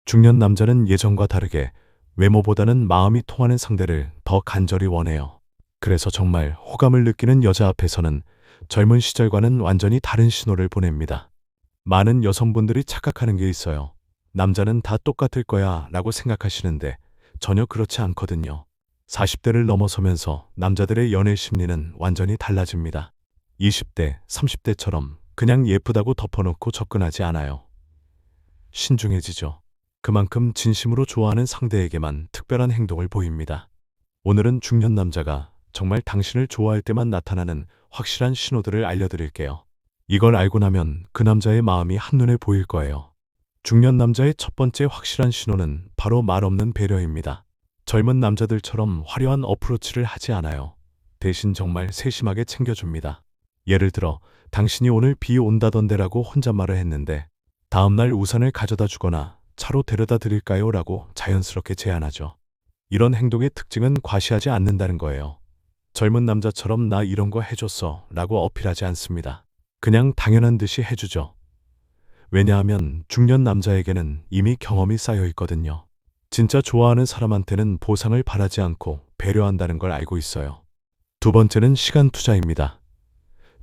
중년 남자는 예전과 다르게 외모보다는 마음이 통하는 상대를 더 간절히 원해요. 그래서 정말 호감을 느끼는 여자 앞에서는 젊은 시절과는 완전히 다른 신호를 보냅니다. 많은 여성분들이 착각하는 게 있어요. 남자는 다 똑같을 거야 라고 생각하시는데 전혀 그렇지 않거든요. 40대를 넘어서면서 남자들의 연애 심리는 완전히 달라집니다. 20대, 30대처럼 그냥 예쁘다고 덮어놓고 접근하지 않아요. 신중해지죠. 그만큼 진심으로 좋아하는 상대에게만 특별한 행동을 보입니다. 오늘은 중년 남자가 정말 당신을 좋아할 때만 나타나는 확실한 신호들을 알려드릴게요. 이걸 알고 나면 그 남자의 마음이 한눈에 보일 거예요. 중년 남자의 첫 번째 확실한 신호는 바로 말 없는 배려입니다. 젊은 남자들처럼 화려한 어프로치를 하지 않아요. 대신 정말 세심하게 챙겨줍니다. 예를 들어, 당신이 오늘 비 온다던데라고 혼잣말을 했는데 다음날 우산을 가져다 주거나 차로 데려다 드릴까요? 라고 자연스럽게 제안하죠. 이런 행동의 특징은 과시하지 않는다는 거예요. 젊은 남자처럼 나 이런 거 해줬어 라고 어필하지 않습니다. 그냥 당연한 듯이 해주죠. 왜냐하면 중년 남자에게는 이미 경험이 쌓여 있거든요. 진짜 좋아하는 사람한테는 보상을 바라지 않고 배려한다는 걸 알고 있어요. 두 번째는 시간 투자입니다.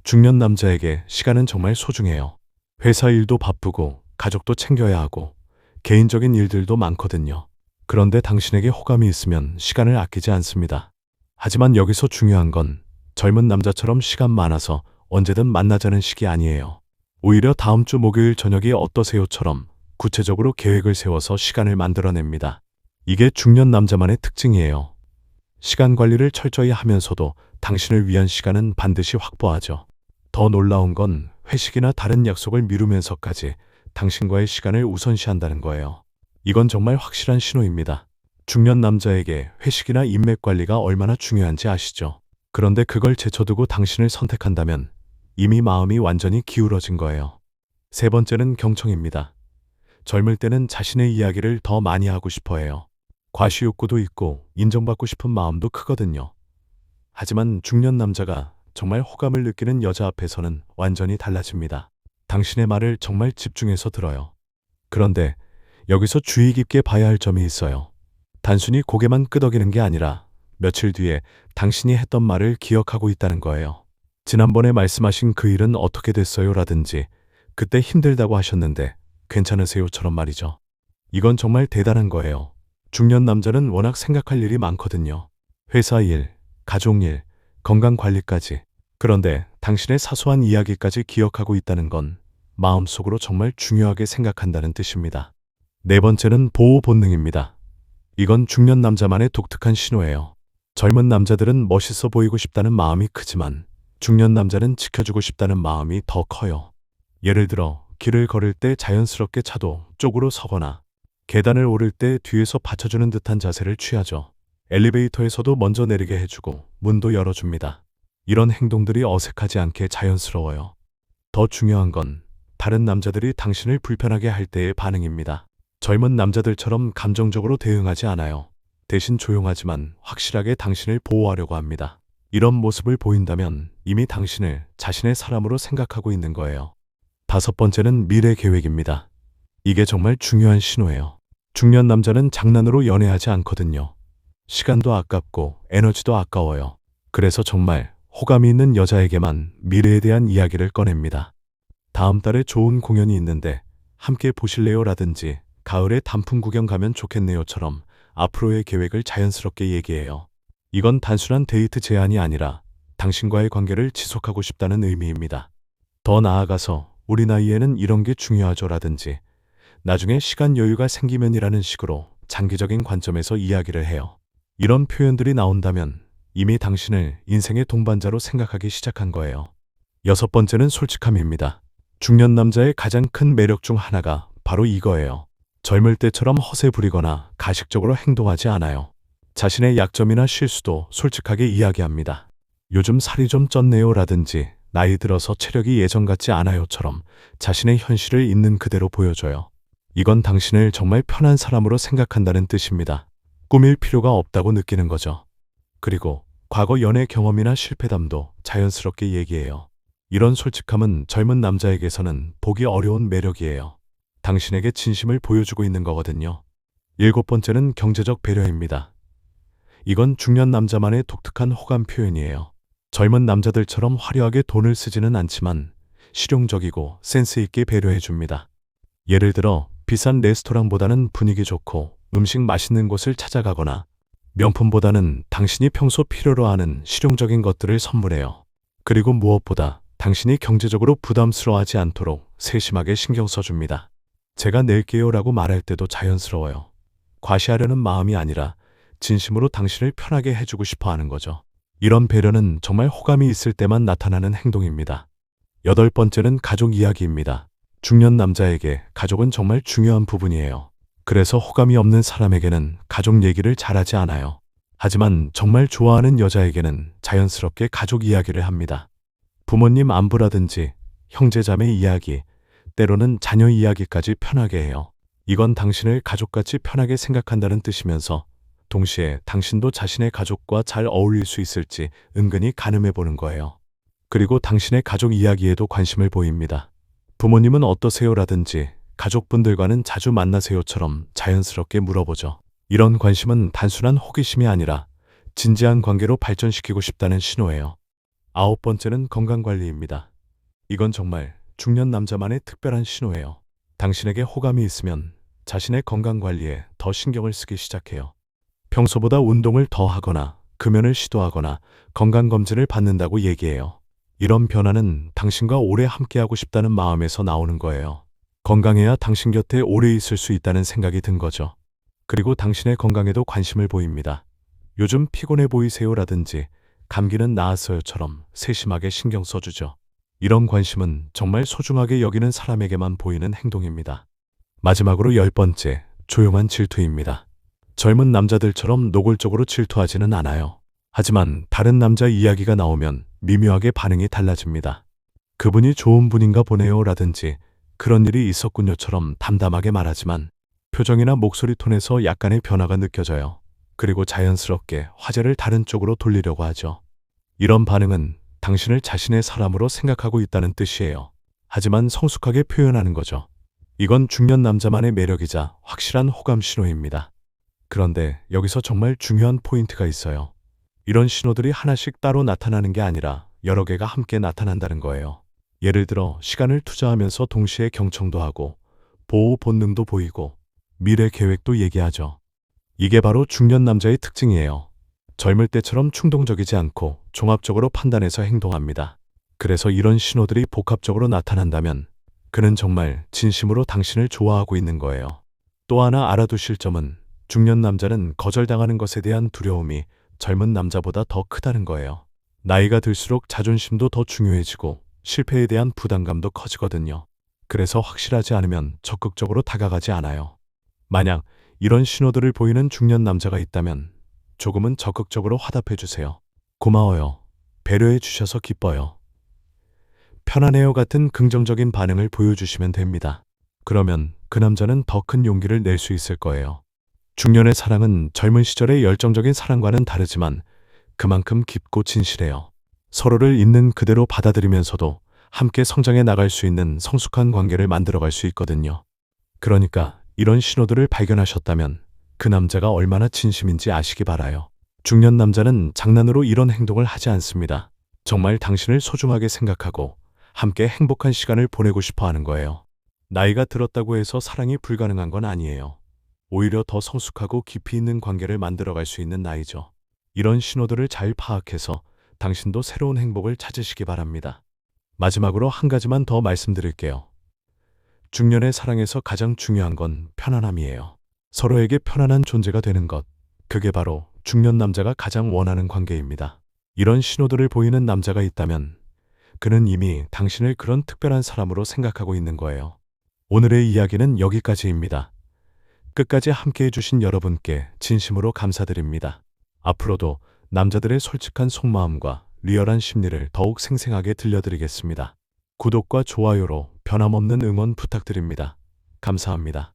중년 남자에게 시간은 정말 소중해요. 회사 일도 바쁘고 가족도 챙겨야 하고 개인적인 일들도 많거든요. 그런데 당신에게 호감이 있으면 시간을 아끼지 않습니다. 하지만 여기서 중요한 건 젊은 남자처럼 시간 많아서 언제든 만나자는 식이 아니에요. 오히려 다음 주 목요일 저녁이 어떠세요처럼 구체적으로 계획을 세워서 시간을 만들어냅니다. 이게 중년 남자만의 특징이에요. 시간 관리를 철저히 하면서도 당신을 위한 시간은 반드시 확보하죠. 더 놀라운 건 회식이나 다른 약속을 미루면서까지 당신과의 시간을 우선시한다는 거예요. 이건 정말 확실한 신호입니다. 중년 남자에게 회식이나 인맥 관리가 얼마나 중요한지 아시죠? 그런데 그걸 제쳐두고 당신을 선택한다면 이미 마음이 완전히 기울어진 거예요. 세 번째는 경청입니다. 젊을 때는 자신의 이야기를 더 많이 하고 싶어 해요. 과시욕구도 있고 인정받고 싶은 마음도 크거든요. 하지만 중년 남자가 정말 호감을 느끼는 여자 앞에서는 완전히 달라집니다. 당신의 말을 정말 집중해서 들어요. 그런데 여기서 주의 깊게 봐야 할 점이 있어요. 단순히 고개만 끄덕이는 게 아니라 며칠 뒤에 당신이 했던 말을 기억하고 있다는 거예요. 지난번에 말씀하신 그 일은 어떻게 됐어요? 라든지 그때 힘들다고 하셨는데 괜찮으세요?처럼 말이죠. 이건 정말 대단한 거예요. 중년 남자는 워낙 생각할 일이 많거든요. 회사 일, 가족 일, 건강 관리까지. 그런데 당신의 사소한 이야기까지 기억하고 있다는 건 마음속으로 정말 중요하게 생각한다는 뜻입니다. 네 번째는 보호 본능입니다. 이건 중년 남자만의 독특한 신호예요. 젊은 남자들은 멋있어 보이고 싶다는 마음이 크지만 중년 남자는 지켜주고 싶다는 마음이 더 커요. 예를 들어 길을 걸을 때 자연스럽게 차도 쪽으로 서거나 계단을 오를 때 뒤에서 받쳐주는 듯한 자세를 취하죠. 엘리베이터에서도 먼저 내리게 해주고 문도 열어줍니다. 이런 행동들이 어색하지 않게 자연스러워요. 더 중요한 건 다른 남자들이 당신을 불편하게 할 때의 반응입니다. 젊은 남자들처럼 감정적으로 대응하지 않아요. 대신 조용하지만 확실하게 당신을 보호하려고 합니다. 이런 모습을 보인다면 이미 당신을 자신의 사람으로 생각하고 있는 거예요. 다섯 번째는 미래 계획입니다. 이게 정말 중요한 신호예요. 중년 남자는 장난으로 연애하지 않거든요. 시간도 아깝고 에너지도 아까워요. 그래서 정말 호감이 있는 여자에게만 미래에 대한 이야기를 꺼냅니다. 다음 달에 좋은 공연이 있는데 함께 보실래요? 라든지 가을에 단풍 구경 가면 좋겠네요처럼 앞으로의 계획을 자연스럽게 얘기해요. 이건 단순한 데이트 제안이 아니라 당신과의 관계를 지속하고 싶다는 의미입니다. 더 나아가서 우리 나이에는 이런 게 중요하죠 라든지 나중에 시간 여유가 생기면이라는 식으로 장기적인 관점에서 이야기를 해요. 이런 표현들이 나온다면 이미 당신을 인생의 동반자로 생각하기 시작한 거예요. 여섯 번째는 솔직함입니다. 중년 남자의 가장 큰 매력 중 하나가 바로 이거예요. 젊을 때처럼 허세 부리거나 가식적으로 행동하지 않아요. 자신의 약점이나 실수도 솔직하게 이야기합니다. 요즘 살이 좀 쪘네요 라든지 나이 들어서 체력이 예전 같지 않아요처럼 자신의 현실을 있는 그대로 보여줘요. 이건 당신을 정말 편한 사람으로 생각한다는 뜻입니다. 꾸밀 필요가 없다고 느끼는 거죠. 그리고 과거 연애 경험이나 실패담도 자연스럽게 얘기해요. 이런 솔직함은 젊은 남자에게서는 보기 어려운 매력이에요. 당신에게 진심을 보여주고 있는 거거든요. 일곱 번째는 경제적 배려입니다. 이건 중년 남자만의 독특한 호감 표현이에요. 젊은 남자들처럼 화려하게 돈을 쓰지는 않지만 실용적이고 센스 있게 배려해 줍니다. 예를 들어 비싼 레스토랑보다는 분위기 좋고 음식 맛있는 곳을 찾아가거나 명품보다는 당신이 평소 필요로 하는 실용적인 것들을 선물해요. 그리고 무엇보다 당신이 경제적으로 부담스러워하지 않도록 세심하게 신경 써줍니다. 제가 낼게요 라고 말할 때도 자연스러워요. 과시하려는 마음이 아니라 진심으로 당신을 편하게 해주고 싶어 하는 거죠. 이런 배려는 정말 호감이 있을 때만 나타나는 행동입니다. 여덟 번째는 가족 이야기입니다. 중년 남자에게 가족은 정말 중요한 부분이에요. 그래서 호감이 없는 사람에게는 가족 얘기를 잘하지 않아요. 하지만 정말 좋아하는 여자에게는 자연스럽게 가족 이야기를 합니다. 부모님 안부라든지 형제자매 이야기, 때로는 자녀 이야기까지 편하게 해요. 이건 당신을 가족같이 편하게 생각한다는 뜻이면서 동시에 당신도 자신의 가족과 잘 어울릴 수 있을지 은근히 가늠해 보는 거예요. 그리고 당신의 가족 이야기에도 관심을 보입니다. 부모님은 어떠세요라든지 가족분들과는 자주 만나세요처럼 자연스럽게 물어보죠. 이런 관심은 단순한 호기심이 아니라 진지한 관계로 발전시키고 싶다는 신호예요. 아홉 번째는 건강관리입니다. 이건 정말 중년 남자만의 특별한 신호예요. 당신에게 호감이 있으면 자신의 건강관리에 더 신경을 쓰기 시작해요. 평소보다 운동을 더 하거나 금연을 시도하거나 건강검진을 받는다고 얘기해요. 이런 변화는 당신과 오래 함께하고 싶다는 마음에서 나오는 거예요. 건강해야 당신 곁에 오래 있을 수 있다는 생각이 든 거죠. 그리고 당신의 건강에도 관심을 보입니다. 요즘 피곤해 보이세요라든지 감기는 나았어요처럼 세심하게 신경 써주죠. 이런 관심은 정말 소중하게 여기는 사람에게만 보이는 행동입니다. 마지막으로 열 번째, 조용한 질투입니다. 젊은 남자들처럼 노골적으로 질투하지는 않아요. 하지만 다른 남자 이야기가 나오면 미묘하게 반응이 달라집니다. 그분이 좋은 분인가 보네요 라든지 그런 일이 있었군요처럼 담담하게 말하지만 표정이나 목소리 톤에서 약간의 변화가 느껴져요. 그리고 자연스럽게 화제를 다른 쪽으로 돌리려고 하죠. 이런 반응은 당신을 자신의 사람으로 생각하고 있다는 뜻이에요. 하지만 성숙하게 표현하는 거죠. 이건 중년 남자만의 매력이자 확실한 호감 신호입니다. 그런데 여기서 정말 중요한 포인트가 있어요. 이런 신호들이 하나씩 따로 나타나는 게 아니라 여러 개가 함께 나타난다는 거예요. 예를 들어 시간을 투자하면서 동시에 경청도 하고 보호 본능도 보이고 미래 계획도 얘기하죠. 이게 바로 중년 남자의 특징이에요. 젊을 때처럼 충동적이지 않고 종합적으로 판단해서 행동합니다. 그래서 이런 신호들이 복합적으로 나타난다면 그는 정말 진심으로 당신을 좋아하고 있는 거예요. 또 하나 알아두실 점은 중년 남자는 거절당하는 것에 대한 두려움이 젊은 남자보다 더 크다는 거예요. 나이가 들수록 자존심도 더 중요해지고 실패에 대한 부담감도 커지거든요. 그래서 확실하지 않으면 적극적으로 다가가지 않아요. 만약 이런 신호들을 보이는 중년 남자가 있다면 조금은 적극적으로 화답해 주세요. 고마워요. 배려해 주셔서 기뻐요. 편안해요 같은 긍정적인 반응을 보여주시면 됩니다. 그러면 그 남자는 더 큰 용기를 낼 수 있을 거예요. 중년의 사랑은 젊은 시절의 열정적인 사랑과는 다르지만 그만큼 깊고 진실해요. 서로를 있는 그대로 받아들이면서도 함께 성장해 나갈 수 있는 성숙한 관계를 만들어갈 수 있거든요. 그러니까 이런 신호들을 발견하셨다면 그 남자가 얼마나 진심인지 아시기 바라요. 중년 남자는 장난으로 이런 행동을 하지 않습니다. 정말 당신을 소중하게 생각하고 함께 행복한 시간을 보내고 싶어 하는 거예요. 나이가 들었다고 해서 사랑이 불가능한 건 아니에요. 오히려 더 성숙하고 깊이 있는 관계를 만들어갈 수 있는 나이죠. 이런 신호들을 잘 파악해서 당신도 새로운 행복을 찾으시기 바랍니다. 마지막으로 한 가지만 더 말씀드릴게요. 중년의 사랑에서 가장 중요한 건 편안함이에요. 서로에게 편안한 존재가 되는 것, 그게 바로 중년 남자가 가장 원하는 관계입니다. 이런 신호들을 보이는 남자가 있다면 그는 이미 당신을 그런 특별한 사람으로 생각하고 있는 거예요. 오늘의 이야기는 여기까지입니다. 끝까지 함께 해주신 여러분께 진심으로 감사드립니다. 앞으로도 남자들의 솔직한 속마음과 리얼한 심리를 더욱 생생하게 들려드리겠습니다. 구독과 좋아요로 변함없는 응원 부탁드립니다. 감사합니다.